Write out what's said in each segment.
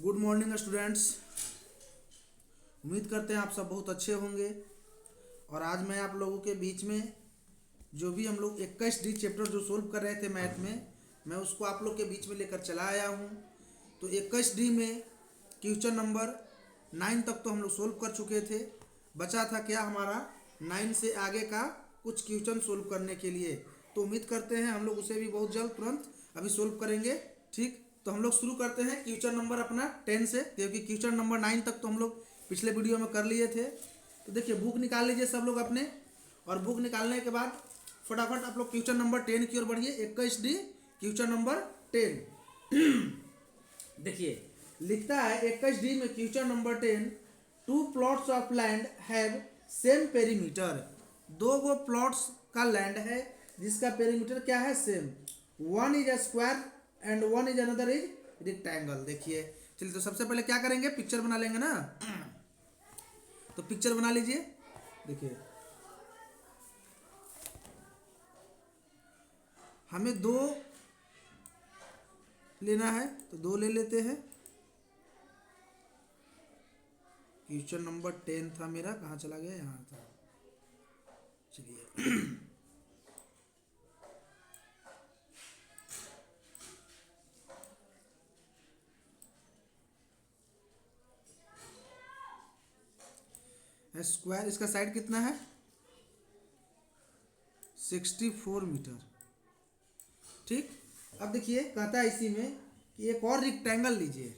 Good morning students. उम्मीद करते हैं आप सब बहुत अच्छे होंगे। और आज मैं आप लोगों के बीच में जो भी हम लोग 21D चैप्टर जो सोल्व कर रहे थे मैथ में, मैं उसको आप लोग के बीच में लेकर चला आया हूँ। तो 21D में क्वेश्चन नंबर 9 तक तो हम लोग सोल्व कर चुके थे। बचा था क्या हमारा 9 से आगे का कुछ क्वेश्चन सोल्व करने के लिए। तो उम्मीद करते हैं हम लोग उसे भी बहुत जल्द तुरंत अभी सोल्व करेंगे। ठीक, तो हम लोग शुरू करते हैं क्वेश्चन नंबर अपना 10 से, क्योंकि क्वेश्चन नंबर 9 तक तो हम लोग पिछले वीडियो में कर लिए थे। तो देखिए बुक निकाल लीजिए सब लोग अपने, और बुक निकालने के बाद फटाफट आप लोग क्वेश्चन नंबर 10 की ओर बढ़िए। 21D क्वेश्चन नंबर 10 देखिए लिखता है 21D में question number 10, two plots of land have same perimeter. दो गो प्लॉट्स का लैंड है जिसका पेरीमीटर क्या है, same. One is a square and one is another is rectangle. देखिए चलिए, तो सबसे पहले क्या करेंगे, पिक्चर बना लेंगे ना। तो पिक्चर बना लीजिए। देखिए हमें दो लेना है तो दो ले लेते हैं। क्वेश्चन नंबर 10 था मेरा, कहाँ चला गया, यहाँ था। चलिए स्क्वायर, इसका साइड कितना है, 64 मीटर। ठीक, अब देखिए कहता है इसी में कि एक और रेक्टेंगल लीजिए।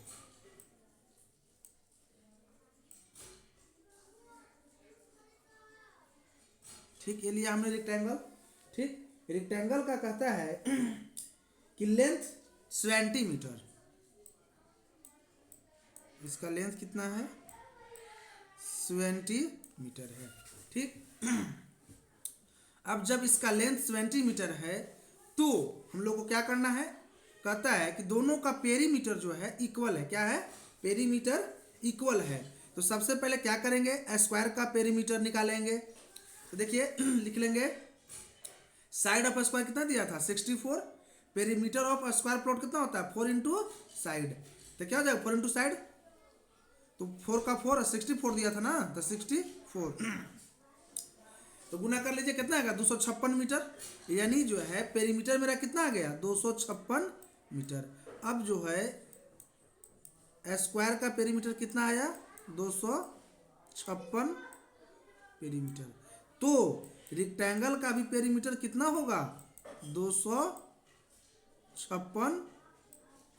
ठीक, ये लिया हमने रेक्टेंगल। ठीक, रेक्टेंगल का कहता है कि लेंथ 20 मीटर। इसका लेंथ कितना है, 20 मीटर है। ठीक, अब जब इसका लेंथ 20 मीटर है तो हम लोग को क्या करना है, कहता है कि दोनों का पेरीमीटर जो है इक्वल है। क्या है, पेरीमीटर इक्वल है। तो सबसे पहले क्या करेंगे, स्क्वायर का पेरीमीटर निकालेंगे। तो देखिए लिख लेंगे, साइड ऑफ स्क्वायर कितना दिया था, 64। पेरीमीटर ऑफ स्क्वायर प्लॉट कितना होता है, 4 इंटू साइड। तो क्या हो जाएगा, 4 इंटू साइड, तो 4 का 4 और 64 दिया था ना, तो 64 तो गुना कर लीजिए, कितना आएगा, 256 मीटर। यानी जो है पेरीमीटर मेरा कितना आ गया, 256 मीटर। अब जो है स्क्वायर का पेरीमीटर कितना आया, 256 पेरीमीटर। तो रेक्टेंगल का भी पेरीमीटर कितना होगा, 256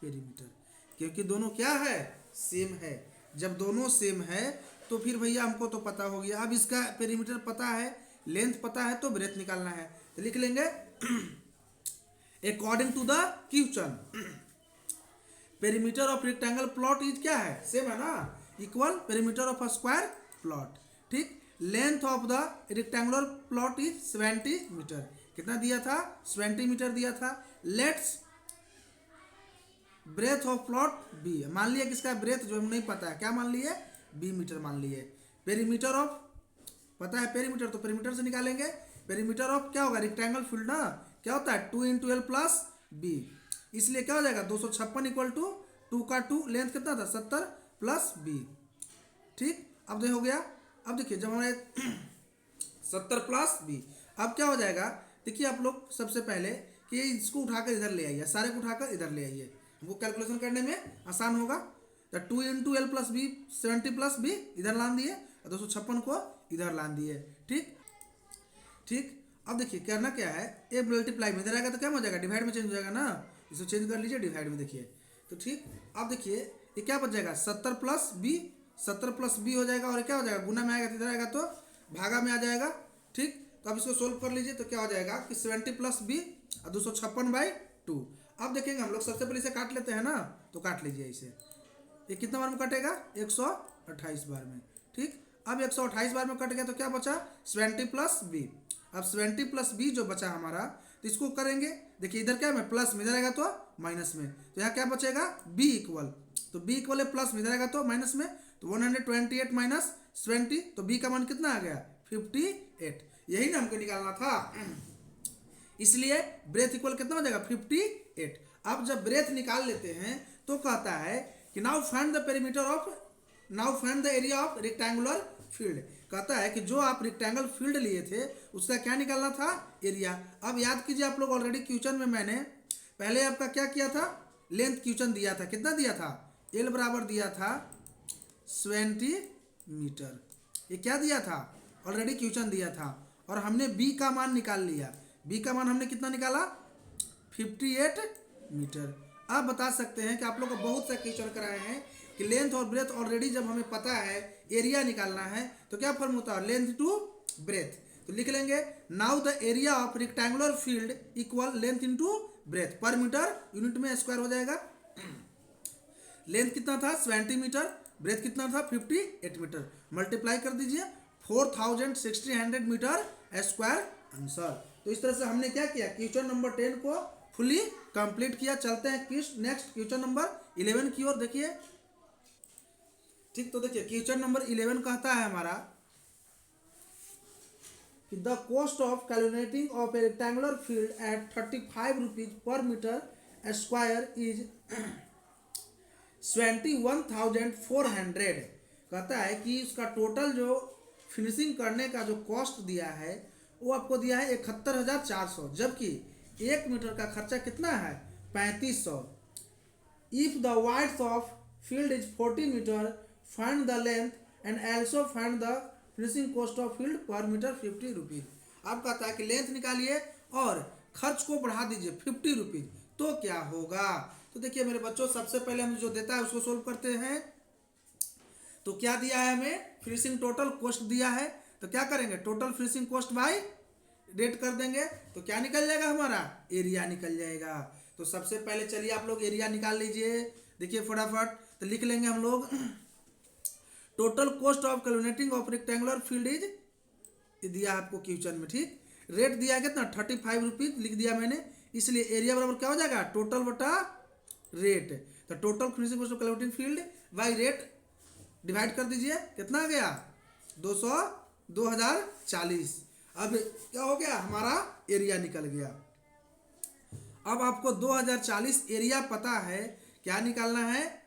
पेरीमीटर, क्योंकि दोनों क्या है, सेम है। जब दोनों सेम है तो फिर भैया हमको तो पता हो गया। अब इसका पेरीमीटर पता है, लेंथ पता है, तो ब्रेथ निकालना है। तो लिख लेंगे according to the question perimeter of rectangle plot is क्या है, सेम है ना, equal perimeter of a square plot. ठीक, length of the rectangular plot is 70 metre. कितना दिया था, 70 मीटर दिया था। Let's breadth of plot be, मान लिया किसका ब्रेथ जो हमें नहीं पता है, क्या मान लिए, बी मीटर मान लिए। पेरीमीटर ऑफ पता है पेरीमीटर, तो पेरीमीटर से निकालेंगे। पेरीमीटर ऑफ क्या होगा, रेक्टेंगल फील्ड ना, क्या होता है, 2 इंटू एल प्लस बी। इसलिए क्या हो जाएगा, 256 इक्वल टू 2 का 2, लेंथ कितना था, 70 प्लस बी। ठीक, अब देखो हो गया। अब देखिए जब हमारे 70 प्लस बी, अब क्या हो जाएगा, देखिए आप लोग सबसे पहले कि इसको उठाकर इधर ले आइए, सारे को उठाकर इधर ले आइए, वो कैलकुलेशन करने में आसान होगा। तो 2 into l plus b, 70 plus b इधर लान दिए, 256 को इधर लान दिए। ठीक ठीक, अब देखिए करना क्या है, ए मल्टीप्लाई में इधर आएगा तो क्या हो जाएगा, डिवाइड में चेंज हो जाएगा ना, इसको चेंज कर लीजिए डिवाइड में। देखिए तो ठीक, अब देखिए ये क्या बच जाएगा, 70 प्लस बी, 70 प्लस बी हो जाएगा, और क्या हो जाएगा, गुना में आएगा तो इधर आएगा तो भागा में आ जाएगा। ठीक, तो अब इसको सोल्व कर लीजिए, तो क्या हो जाएगा कि 70 प्लस बी और 256/2। अब देखेंगे हम लोग, सबसे पहले इसे काट लेते हैं ना, तो काट लीजिए इसे। ये कितना बार में कटेगा, 128 बार में। ठीक, अब 128 बार में कट गया तो क्या बचा, 70 प्लस बी। अब 70 प्लस बी जो बचा हमारा, तो इसको करेंगे। देखिए इधर क्या है, प्लस में, इधर आएगा तो माइनस में, तो यहाँ क्या बचेगा, बी इक्वल, तो बी इक्वल है प्लस में, इधर आएगा तो माइनस में, तो 128 माइनस 20, तो बी का मान कितना आ गया, 58। यही ना हमको निकालना था, इसलिए ब्रेथ इक्वल कितना हो जाएगा, 58। अब जब ब्रेथ निकाल लेते हैं तो कहता है कि now find the area of rectangular field. कहता है कि जो आप रेक्टेंगल फील्ड लिए थे उसका क्या निकालना था, एरिया। अब याद कीजिए आप लोग, ऑलरेडी क्वेश्चन में मैंने पहले आपका क्या किया था, लेंथ क्वेश्चन दिया था, कितना दिया था, एल बराबर दिया था 20 मीटर। ये क्या दिया था, ऑलरेडी क्वेश्चन दिया था, और हमने बी का मान निकाल लिया। बी का मान हमने कितना निकाला, 58 मीटर। आप बता सकते हैं कि आप लोग को बहुत से क्वेश्चन कराए हैं कि लेंथ और ब्रेथ ऑलरेडी जब हमें पता है एरिया निकालना है तो क्या फॉर्म होता है, लेंथ टू ब्रेथ। तो लिख लेंगे now the area of rectangular field equal length into breadth, पर मीटर यूनिट में स्क्वायर हो जाएगा। लेंथ कितना था 70 मीटर, ब्रेथ कितना था 58 मीटर, मल्टीप्लाई कर दीजिए 4600 मीटर स्क्वायर आंसर। तो इस तरह से हमने क्या किया, क्वेश्चन नंबर 10 को फुली कंप्लीट किया। चलते हैं नेक्स्ट क्वेश्चन नंबर 11 की ओर। देखिए ठीक, तो देखिए क्वेश्चन नंबर 11 कहता है हमारा कि the cost of calculating of a rectangular field at 35 rupees per metre square is 21,400। कहता है कि उसका टोटल जो फिनिशिंग करने का जो कॉस्ट दिया है वो आपको दिया है 71,400, जबकि 1 मीटर का खर्चा कितना है 3500। If the width of field is 40 metre, find the length and also find the finishing cost of field per metre 50 rupees. अब कहता है कि लेंथ निकालिए और खर्च को बढ़ा दीजिए 50 रुपीज, तो क्या होगा। तो देखिए मेरे बच्चों, सबसे पहले हम जो देता है उसको सोल्व करते हैं। तो क्या दिया है हमें, फिनिशिंग टोटल कॉस्ट दिया है, तो क्या करेंगे, total finishing cost by rate कर देंगे, तो क्या निकल जाएगा हमारा, एरिया निकल जाएगा। तो सबसे पहले चलिए आप लोग एरिया निकाल लीजिए। देखिए फटाफट, तो लिख लेंगे हम लोग total cost of calculating of rectangular field is, दिया आपको क्वेश्चन में, ठीक। रेट दिया कितना 35 रुपीज लिख दिया मैंने, इसलिए एरिया बराबर क्या हो जाएगा, टोटल बटा रेट। तो total finishing cost of calculating field by rate divide कर दीजिए, कितना आ गया 2040। अब क्या हो गया, हमारा एरिया निकल गया। अब आपको 2040 एरिया पता है, क्या निकालना है,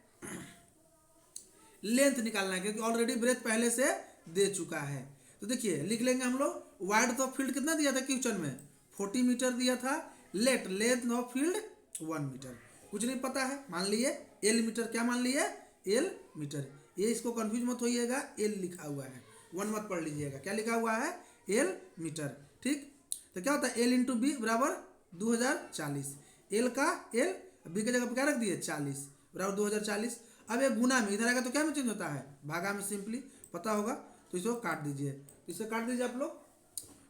लेंथ निकालना है, क्योंकि ऑलरेडी ब्रेथ पहले से दे चुका है। तो देखिए लिख लेंगे हम लोग, वाइड ऑफ फील्ड कितना दिया था क्वेश्चन में 40 मीटर दिया था, लेंथ ऑफ फील्ड 1 मीटर, कुछ नहीं पता है, मान लिए एल मीटर, क्या मान लिए एल मीटर। ये इसको कंफ्यूज मत होइएगा, एल लिखा हुआ है, 1 मत पढ़ लीजिएगा, क्या लिखा हुआ है एल मीटर, ठीक। तो क्या होता है एल इंटू बी बराबर 2040, एल का एल, बी की जगह पर क्या रख दिए 40 बराबर 2040। अब ये गुना में इधर आएगा तो क्या में चेंज होता है, भागा में, सिंपली पता होगा। तो इसको काट दीजिए, इसे काट दीजिए आप लोग,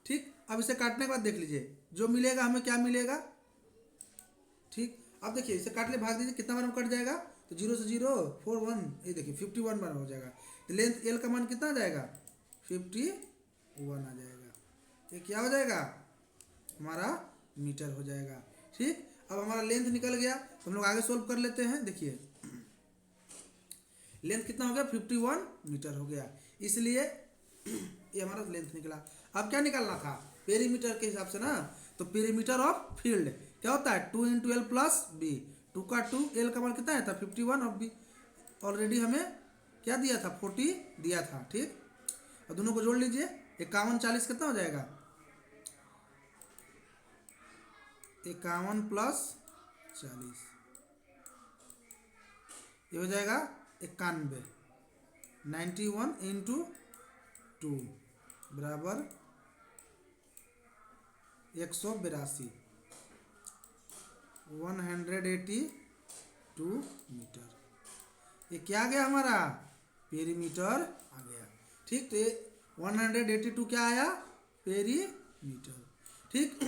ठीक। अब इसे काटने के बाद देख लीजिए जो मिलेगा हमें, क्या मिलेगा, ठीक। अब देखिए इसे काट ले, भाग दीजिए, कितना बार में कट जाएगा, तो 0 से 0 4 1, ये देखिए 51 बार हो जाएगा। तो लेंथ एल का मान कितना आ जाएगा 51 आ जाएगा, ये क्या हो जाएगा हमारा मीटर हो जाएगा, ठीक। अब हमारा लेंथ निकल गया, तो हम लोग आगे सोल्व कर लेते हैं। देखिए लेंथ कितना हो गया 51 मीटर हो गया, इसलिए ये हमारा लेंथ निकला। अब क्या निकालना था, पेरीमीटर के हिसाब से ना, तो पेरीमीटर ऑफ फील्ड क्या होता है 2 × एल प्लस बी, 2 का 2, एल का मान कितना है था 51 और बी ऑलरेडी हमें क्या दिया था 40 दिया था, ठीक। और दोनों को जोड़ लीजिए, 51 40 कितना हो जाएगा 51 प्लस 40, ये हो जाएगा 91, 91 इंटू 2 बराबर 182, 182 मीटर। ये क्या आ गया हमारा पेरीमीटर आ गया, ठीक। तो ये 182 क्या आया पेरीमीटर, ठीक।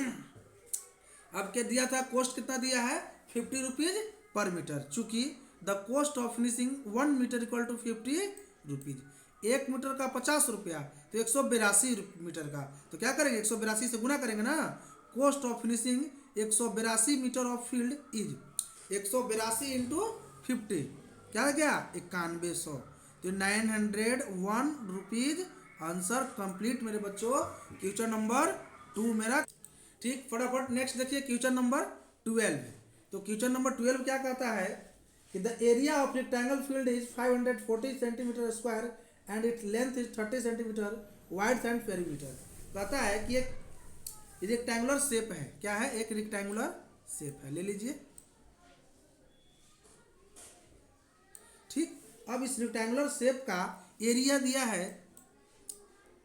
अब क्या दिया था, कॉस्ट कितना दिया है 50 रुपीज पर मीटर, चूंकि the cost of finishing 1 metre equal to 50 rupees, 1 metre का 50 रुपया, तो 182 मीटर का, तो क्या करेंगे 182 से गुना करेंगे ना, cost of finishing 182 metre of field is 182 into 50, क्या हो गया 9100, तो 901 रुपीज। आंसर कंप्लीट मेरे बच्चों, क्वेश्चन नंबर 2 मेरा, ठीक। फटाफट नेक्स्ट देखिए क्वेश्चन नंबर 12। तो क्वेश्चन नंबर 12 क्या कहता है कि the area of rectangle field is 540 centimetre square and its length is 30 centimetre, width and perimeter. कहता है कि एक रेक्टेंगुलर शेप है, क्या है, एक रेक्टेंगुलर शेप है, ले लीजिए। ठीक, अब इस रेक्टेंगुलर शेप का एरिया दिया है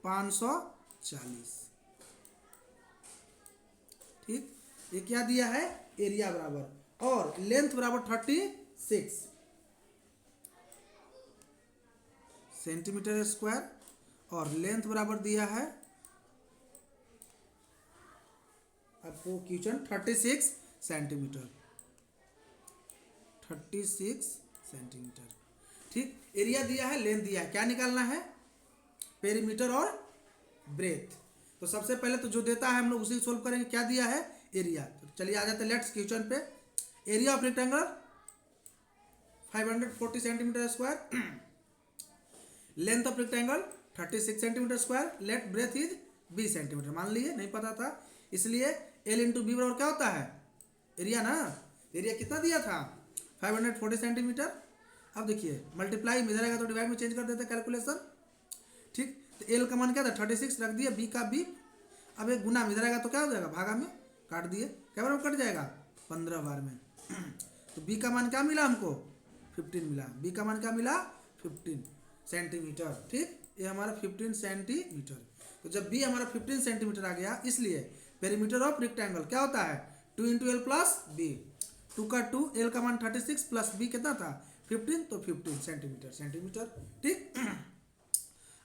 540। ठीक, ये क्या दिया है, एरिया बराबर, और लेंथ बराबर 36 सेंटीमीटर स्क्वायर, और लेंथ बराबर दिया है आपको क्वेश्चन 36 सेंटीमीटर, 36 सेंटीमीटर। ठीक, एरिया दिया है, लेंथ दिया है, क्या निकालना है, पेरीमीटर और ब्रेथ। तो सबसे पहले तो जो देता है हम लोग उसी सोल्व करेंगे, क्या दिया है, एरिया। तो चलिए आ जाते हैं लेट्स क्वेश्चन पे। Area of rectangle 540 centimetre square, length of rectangle 36 centimetre square, let breadth is 20 centimetre. मान लिए नहीं पता था, इसलिए एल इंटू बी बराबर क्या होता है, एरिया ना। एरिया कितना दिया था, 540 सेंटीमीटर। अब देखिए मल्टीप्लाई में जाएगा तो डिवाइड में चेंज कर देते कैलकुलेशन। ठीक, तो एल का मान क्या था 36, रख दिया, बी का बी। अब एक गुना में जाएगा तो क्या हो जाएगा, भागा में काट दिए, क्या बार में कट जाएगा, 15 बार में। तो बी का मान क्या मिला हमको, 15 मिला। बी का मान क्या मिला, 15 सेंटीमीटर। ठीक, ये हमारा 15 सेंटीमीटर। तो जब बी हमारा 15 सेंटीमीटर आ गया, इसलिए पेरीमीटर ऑफ रेक्टेंगल क्या होता है, 2 इंटू एल प्लस बी। 2 का 2, एल का मान 36 प्लस बी कितना था 15, तो 15 सेंटीमीटर। ठीक,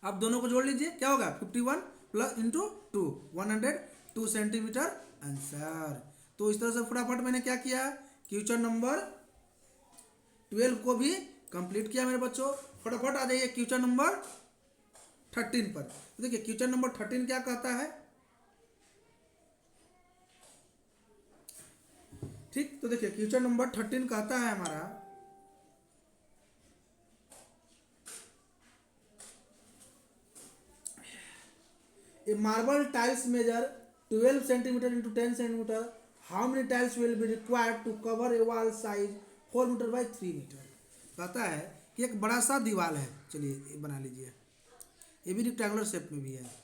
अब दोनों को जोड़ लीजिए, क्या होगा 51 प्लस इंटू 2, 102 सेंटीमीटर आंसर। तो इस तरह से फटाफट मैंने क्या किया, क्वेश्चन नंबर 12 को भी कंप्लीट किया मेरे बच्चों। फटाफट आ जाइए क्वेश्चन नंबर 13 पर। तो देखिए क्वेश्चन नंबर 13 क्या कहता है। ठीक, तो देखिए क्वेश्चन नंबर 13 कहता है हमारा, a marble tiles measure 12 centimetre into 10 centimetre, how many tiles will be required to cover a wall size 4 metre by 3 metre. कहता है कि एक बड़ा सा दीवार है, चलिए ये बना लीजिए, ये भी रेक्टेंगुलर शेप में भी है।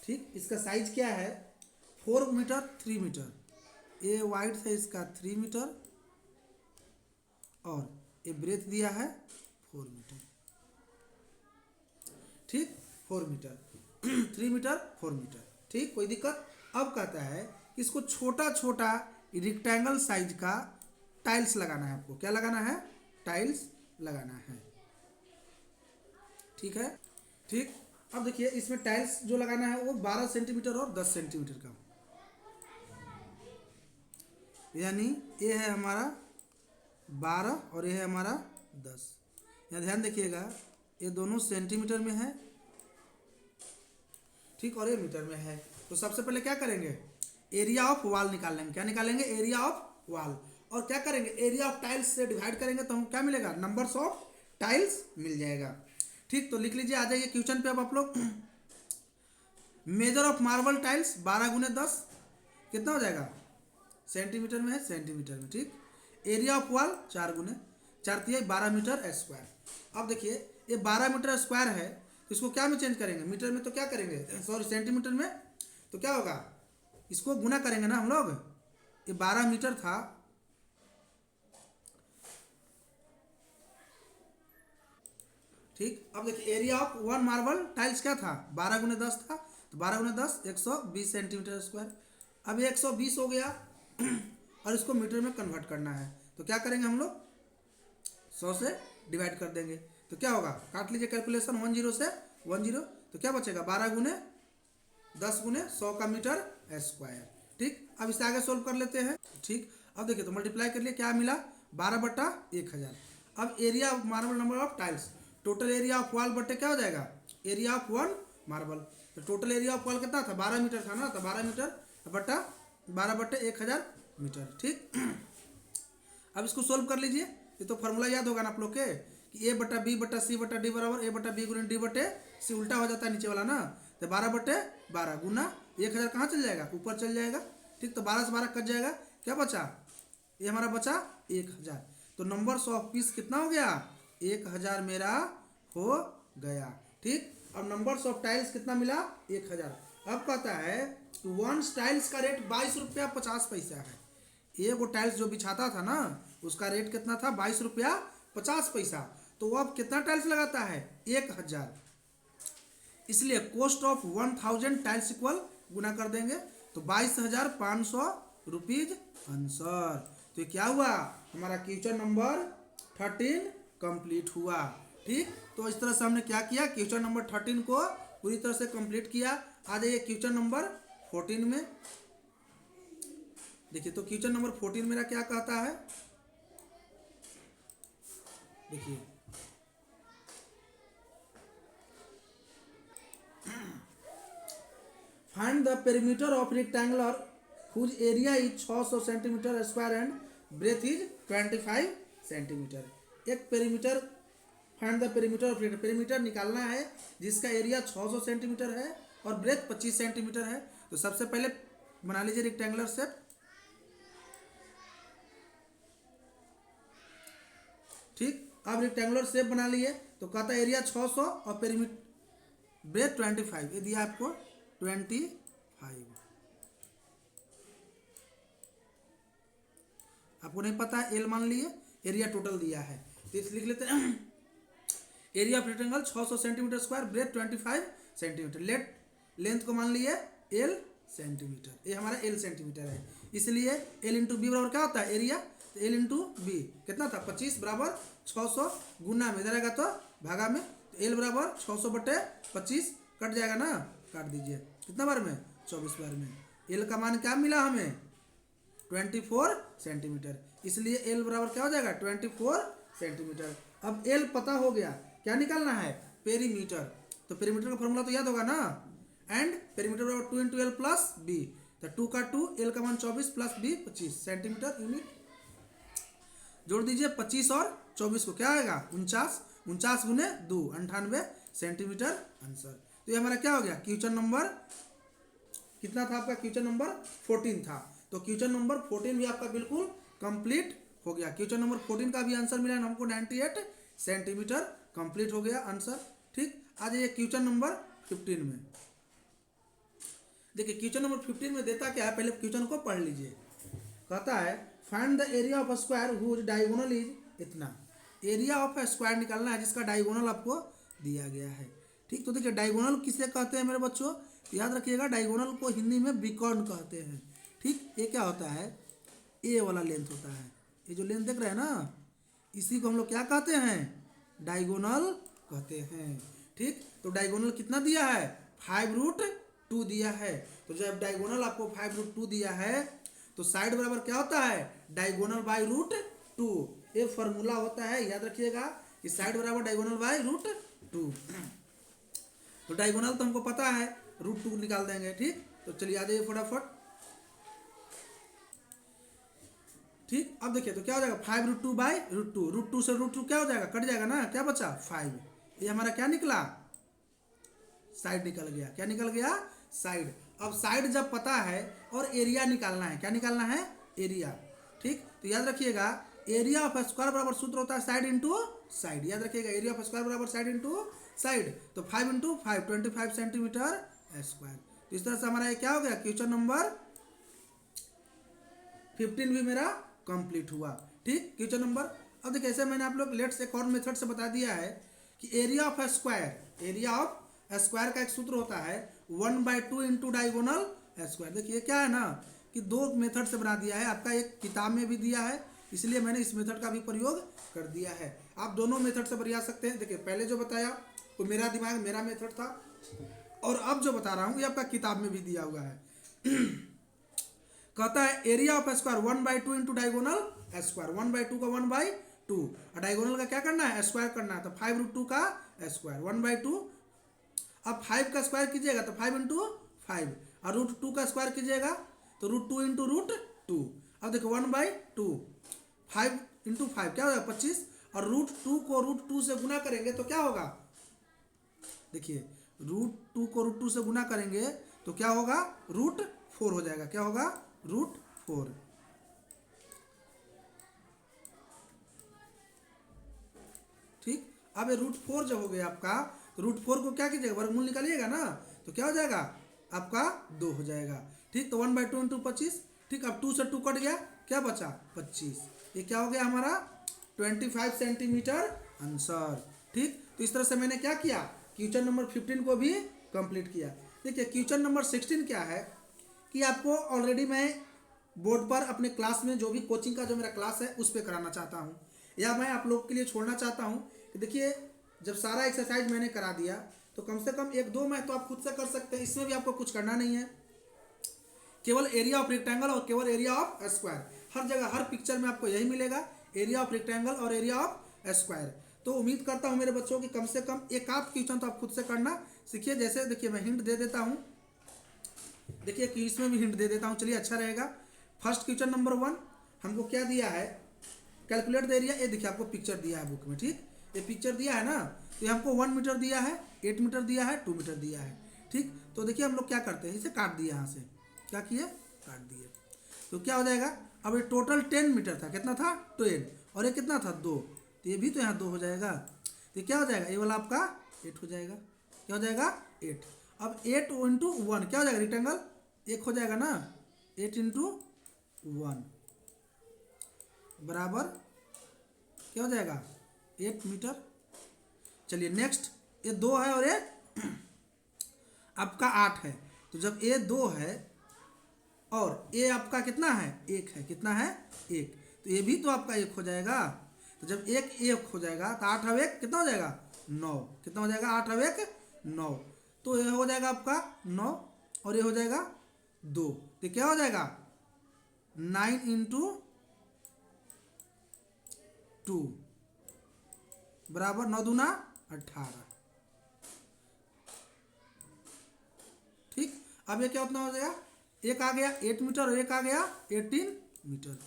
ठीक, इसका साइज क्या है 4 मीटर 3 मीटर, ये वाइड है इसका 3 मीटर, और ये ब्रेथ दिया है 4 मीटर। ठीक, 4 मीटर 3 मीटर 4 मीटर। ठीक, कोई दिक्कत। अब कहता है कि इसको छोटा छोटा रेक्टेंगल साइज का टाइल्स लगाना है आपको, क्या लगाना है, टाइल्स लगाना है। ठीक है। ठीक, अब देखिए इसमें टाइल्स जो लगाना है वो 12 सेंटीमीटर और 10 सेंटीमीटर का, यानी ये है हमारा 12 और ये है हमारा 10। यहाँ ध्यान देखिएगा, ये दोनों सेंटीमीटर में है, ठीक, और ये मीटर में है। तो सबसे पहले क्या करेंगे, एरिया ऑफ वॉल निकाल लेंगे। क्या निकालेंगे, एरिया ऑफ वॉल। और क्या करेंगे, एरिया ऑफ टाइल्स से डिवाइड करेंगे तो हम क्या मिलेगा, नंबर्स ऑफ टाइल्स मिल जाएगा। ठीक, तो लिख लीजिए, आ जाइए क्वेश्चन पे अब आप लोग। मेजर ऑफ मार्बल टाइल्स 12 गुने 10 कितना हो जाएगा, सेंटीमीटर में है, सेंटीमीटर में। ठीक, एरिया ऑफ वॉल 4 गुने 4 तिहाई 12 मीटर स्क्वायर। अब देखिए ये 12 मीटर स्क्वायर है, तो इसको क्या में चेंज करेंगे, मीटर में तो क्या करेंगे, सॉरी सेंटीमीटर में, तो क्या होगा, इसको गुना करेंगे ना हम लोग। ये 12 मीटर था, ठीक। अब देखिए एरिया ऑफ 1 मार्बल टाइल्स क्या था, 12 गुने 10 था, तो 12 गुने 10 120 सेंटीमीटर स्क्वायर। अब ये 120 हो गया और इसको मीटर में कन्वर्ट करना है, तो क्या करेंगे हम लोग, 100 से डिवाइड कर देंगे, तो क्या होगा, काट लीजिए कैलकुलेशन, 10 से 10, तो क्या बचेगा, 12 गुने 10 गुने 100 का मीटर स्क्वायर। ठीक, अब इससे आगे सोल्व कर लेते हैं। ठीक, अब देखिए तो मल्टीप्लाई कर लिए, क्या मिला, 12/1000। अब area of marble number of tiles, total area of wall बट्टे क्या हो जाएगा, एरिया ऑफ 1 मार्बल। तो टोटल एरिया ऑफ वॉल कितना था, 12 मीटर था ना, तो 12 मीटर बट्टा 12/1000 मीटर। ठीक, अब इसको सोल्व कर लीजिए। ये तो फॉर्मूला याद होगा ना आप लोग के, कि A/B/C/D बराबर A/B गुने D/C, उल्टा हो जाता है नीचे वाला ना, तो 12/12 गुना 1000 कहाँ चल जाएगा, ऊपर चल जाएगा। ठीक। ठीक, तो 12 से 12 कट जाएगा, क्या बचा, ये हमारा बचा 1000। तो नंबर्स ऑफ पीस कितना हो गया, 1000 मेरा हो गया। ठीक, अब नंबर्स ऑफ टाइल्स कितना मिला, 1000। अब कहता है वन टाइल्स का रेट 22 रुपया 50 पैसा है। एक वो टाइल्स जो बिछाता था ना, उसका रेट कितना था, 22 रुपया 50 पैसा। तो वो अब कितना टाइल्स लगाता है, 1000। इसलिए कॉस्ट ऑफ 1000 टाइल्स इक्वल गुना कर देंगे, तो 22,500 रुपीज आंसर। तो ये क्या हुआ, हमारा क्वेश्चन नंबर 13 कंप्लीट हुआ। ठीक, तो इस तरह से हमने क्या किया, क्वेश्चन नंबर 13 को पूरी तरह से कंप्लीट किया। आ जाइए क्वेश्चन नंबर 14 में। देखिए, तो क्वेश्चन नंबर 14 मेरा क्या कहता है, देखिए find the perimeter of rectangular whose area is 600 centimetre square and breadth is 25 centimetre. एक perimeter, find the perimeter of perimeter निकालना है जिसका एरिया 600 सेंटीमीटर है और ब्रेथ 25 सेंटीमीटर है। तो सबसे पहले बना लीजिए रेक्टेंगुलर शेप। ठीक, अब रेक्टेंगुलर शेप बना लिए, तो कहता है एरिया 600 और पेरीमीटर ब्रेथ 25, ये दिया आपको 25। आपको नहीं पता है, एल मान लिए, एरिया टोटल दिया है, तो इस लिख लेते हैं area of rectangle 600 centimetre square, breadth 25 centimetre, length को मान लिए एल सेंटीमीटर, ये हमारा एल सेंटीमीटर है। इसलिए एल इंटू बी बराबर क्या होता है, एरिया, तो एल इंटू बी कितना था, 25 बराबर 600 गुना में इधर आएगा तो भागा में, तो एल बराबर 600 बटे 25 कट जाएगा ना, काट दीजिए, कितना बार में, 24 बार में। एल का मान क्या मिला हमें, 24 सेंटीमीटर, इसलिए एल बराबर क्या हो जाएगा, 24 सेंटीमीटर। अब एल पता हो गया, क्या निकालना है, पेरीमीटर। तो पेरीमीटर का फॉर्मूला तो याद होगा ना, एंड पेरीमीटर बराबर 2 इंटू एल प्लस बी, तो 2 का 2, एल का मान 24 प्लस बी 25 सेंटीमीटर यूनिट। जोड़ दीजिए 25 और 24 को, क्या आएगा 49, 49 गुने 2 98 सेंटीमीटर आंसर। तो ये हमारा क्या हो गया, क्वेश्चन नंबर कितना था आपका, क्वेश्चन नंबर 14 था। तो क्वेश्चन नंबर 14 भी आपका बिल्कुल कंप्लीट हो गया। क्वेश्चन नंबर 14 का भी आंसर मिला हमको 98 सेंटीमीटर, कंप्लीट हो गया आंसर। ठीक, आ जाइए क्वेश्चन नंबर 15 में। देखिए क्वेश्चन नंबर 15 में देता क्या है, पहले क्वेश्चन को पढ़ लीजिए। कहता है find the area of a square whose diagonal is इतना। एरिया ऑफ अ स्क्वायर निकालना है जिसका डायगोनल आपको दिया गया है। ठीक, तो देखिए डायगोनल किसे कहते हैं मेरे बच्चों, याद रखिएगा डायगोनल को हिंदी में बिकॉर्न कहते हैं। ठीक, ये क्या होता है, ए वाला लेंथ होता है, ये जो लेंथ देख रहे हैं ना, इसी को हम लोग क्या कहते हैं, डायगोनल कहते हैं। ठीक, तो डायगोनल कितना दिया है, 5√2 दिया है। तो जब डायगोनल आपको 5√2 दिया है तो साइड बराबर क्या होता है, डायगोनल बाई √2। ये फॉर्मूला होता है, याद रखिएगा कि साइड बराबर डायगोनल बाई √2। तो डायगोनल तो हमको पता है, √2 निकाल देंगे। ठीक, तो चलिए आ जाइए फटाफट। ठीक, अब देखिए तो क्या हो जाएगा, 5√2 बाई √2, √2 से √2 क्या हो जाएगा, कट जाएगा ना, क्या बचा 5। ये हमारा क्या निकला, साइड निकल गया, क्या निकल गया, साइड। अब साइड जब पता है और एरिया निकालना है, क्या निकालना है, एरिया। ठीक, तो याद रखिएगा एरिया ऑफ स्क्वायर बराबर सूत्र होता है साइड इंटू साइड, याद रखिएगा एरिया ऑफ स्क्वायर बराबर साइड इंटू साइड। तो 5 इंटू 5 25 सेंटीमीटर स्क्वायर। तो इस तरह से हमारा ये क्या हो गया, क्वेश्चन नंबर 15 भी मेरा कंप्लीट हुआ। ठीक, क्वेश्चन नंबर, अब देखिए ऐसे मैंने आप लोग लेट्स एक और मेथड से बता दिया है कि area of square, area of square का एक सूत्र होता है 1/2 इंटू डायगोनल स्क्वायर। देखिए क्या है ना कि दो मेथड से बना दिया है, आपका एक किताब में भी दिया है, इसलिए मैंने इस मेथड का भी प्रयोग कर दिया है। आप दोनों मेथड से बना सकते हैं। देखिए पहले जो बताया वो मेरा दिमाग, मेरा मेथड था, और अब जो बता रहा हूँ ये आपका किताब में भी दिया हुआ है। कहता है area of square 1/2 into diagonal square, 1/2 का 1/2 और डायगोनल का क्या करना है, स्क्वायर करना है। तो 5√2 का स्क्वायर 1/2। अब 5 का स्क्वायर कीजिएगा तो 5 इंटू 5, और √2 का स्क्वायर कीजिएगा तो √2 इंटू √2। अब देखो 1/2, 5 इंटू 5 क्या होगा 25, और √2 को √2 से गुना करेंगे तो क्या होगा, देखिए √2 को √2 से गुना करेंगे तो क्या होगा, √4 हो जाएगा, क्या होगा √4। ठीक, अब ये √4 जब हो गया आपका, तो √4 को क्या कीजिएगा, वर्गमूल निकालिएगा ना, तो क्या हो जाएगा आपका 2 हो जाएगा। ठीक, तो 1/2 इंटू 25। ठीक, अब 2 से 2 कट गया, क्या बचा 25। ये क्या हो गया हमारा 25 सेंटीमीटर आंसर। ठीक, तो इस तरह से मैंने क्या किया, क्वेश्चन नंबर 15 को भी कंप्लीट किया। देखिए क्वेश्चन नंबर 16 क्या है कि आपको ऑलरेडी मैं बोर्ड पर अपने क्लास में जो भी कोचिंग का जो मेरा क्लास है उस पर कराना चाहता हूँ, या मैं आप लोग के लिए छोड़ना चाहता हूँ कि देखिए जब सारा एक्सरसाइज मैंने करा दिया तो कम से कम 1-2 मैथ तो आप खुद से कर सकते हैं, इसमें भी आपको कुछ करना नहीं है। केवल एरिया ऑफ रेक्टेंगल और केवल एरिया ऑफ स्क्वायर, हर जगह हर पिक्चर में आपको यही मिलेगा, एरिया ऑफ रेक्टेंगल और एरिया ऑफ स्क्वायर। तो उम्मीद करता हूँ मेरे बच्चों की कम से कम एक आध क्वेश्चन तो आप खुद से करना सीखिए। जैसे देखिए मैं हिंट दे देता हूँ, देखिए कि इसमें भी हिंट दे देता हूँ, चलिए अच्छा रहेगा। फर्स्ट क्वेश्चन नंबर 1 हमको क्या दिया है, कैलकुलेट द एरिया। ये देखिए आपको पिक्चर दिया है बुक में, ठीक, ये पिक्चर दिया है ना, तो ये हमको 1 मीटर दिया है, 8 मीटर दिया है, 2 मीटर दिया है। ठीक, तो देखिए हम लोग क्या करते हैं, इसे काट दिए, यहाँ से क्या किए, काट दिए, तो क्या हो जाएगा। अब ये टोटल 10 मीटर था, कितना था 10, और ये कितना था 2, तो ये भी तो यहाँ 2 हो जाएगा, तो क्या हो जाएगा, ये वाला आपका 8 हो जाएगा, क्या हो जाएगा 8। अब 8 इंटू 1 क्या हो जाएगा, रेक्टेंगल 1 हो जाएगा ना, 8 इंटू 1 बराबर क्या हो जाएगा 8 मीटर। चलिए नेक्स्ट, ये 2 है और ये आपका 8 है, तो जब ये 2 है और ये आपका कितना है 1 है, कितना है 1, तो ये भी तो आपका 1 हो जाएगा। तो जब 1 हो जाएगा तो 8 और 1 कितना हो जाएगा 9, कितना हो जाएगा 8 और 1 9, तो ये हो जाएगा आपका 9 और ये हो जाएगा 2, तो क्या हो जाएगा 9 इंटू 2 बराबर 9 दूना 18। ठीक, अब ये क्या उतना हो जाएगा, एक आ गया 8 मीटर और एक आ गया 18 मीटर।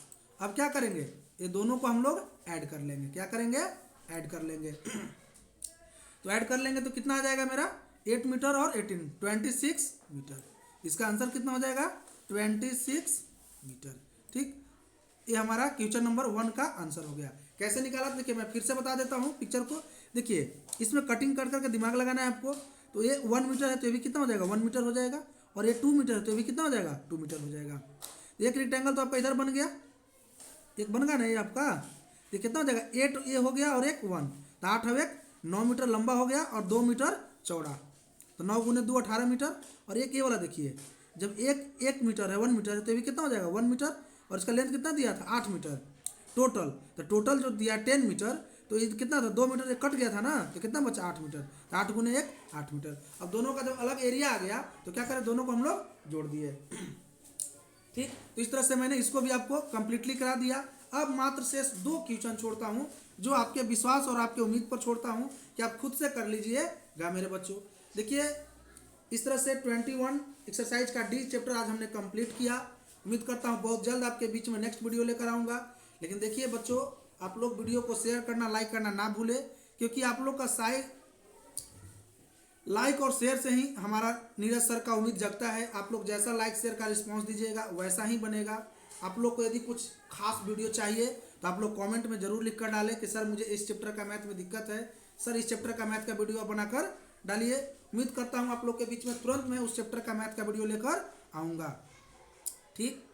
अब क्या करेंगे, ये दोनों को हम लोग ऐड कर लेंगे, क्या करेंगे ऐड कर लेंगे तो ऐड कर लेंगे तो कितना आ जाएगा मेरा 8 मीटर और 18 26 मीटर। इसका आंसर कितना हो जाएगा 26 मीटर। ठीक, ये हमारा क्वेश्चन नंबर 1 का आंसर हो गया। कैसे निकाला, देखिए मैं फिर से बता देता हूँ पिक्चर को। देखिए इसमें कटिंग कर करके दिमाग लगाना है आपको। तो ये 1 मीटर है तो ये भी कितना हो जाएगा 1 मीटर हो जाएगा, और ये 2 मीटर है तो ये भी कितना हो जाएगा 2 मीटर हो जाएगा। एक रेक्टेंगल तो आपका इधर बन गया, एक बन गया ना ये आपका, ये कितना हो जाएगा 8 ये हो गया और एक 1, तो 8 और 1 9 मीटर लंबा हो गया और 2 मीटर चौड़ा, तो 9 गुने 2 18 मीटर। और एक ये वाला देखिए, जब एक मीटर है 1 मीटर है तो ये भी कितना हो जाएगा 1 मीटर, और इसका लेंथ कितना दिया था 8 मीटर टोटल, तो टोटल जो दिया 10 मीटर, तो ये कितना था 2 मीटर कट गया था ना, तो कितना बचा 8 मीटर, तो 8 गुने 1 8 मीटर। अब दोनों का जब अलग एरिया आ गया तो क्या करें, दोनों को हम लोग जोड़ दिए। ठीक, तो इस तरह से मैंने इसको भी आपको कंप्लीटली करा दिया। अब मात्र शेष 2 क्वेश्चन छोड़ता हूँ, जो आपके विश्वास और आपके उम्मीद पर छोड़ता हूँ कि आप खुद से कर लीजिएगा मेरे बच्चों। देखिए इस तरह से 21 एक्सरसाइज का डी चैप्टर आज हमने कंप्लीट किया। उम्मीद करता हूँ बहुत जल्द आपके बीच में नेक्स्ट वीडियो लेकर आऊँगा। लेकिन देखिए बच्चों, आप लोग वीडियो को शेयर करना लाइक करना ना भूलें, क्योंकि आप लोग का लाइक और शेयर से ही हमारा नीरज सर का उम्मीद जगता है। आप लोग जैसा लाइक शेयर का रिस्पांस दीजिएगा वैसा ही बनेगा। आप लोग को यदि कुछ खास वीडियो चाहिए तो आप लोग कमेंट में ज़रूर लिख कर डालें कि सर मुझे इस चैप्टर का मैथ में दिक्कत है, सर इस चैप्टर का मैथ का वीडियो बनाकर डालिए। उम्मीद करता हूँ आप लोग के बीच में तुरंत मैं उस चैप्टर का मैथ का वीडियो लेकर आऊँगा। ठीक।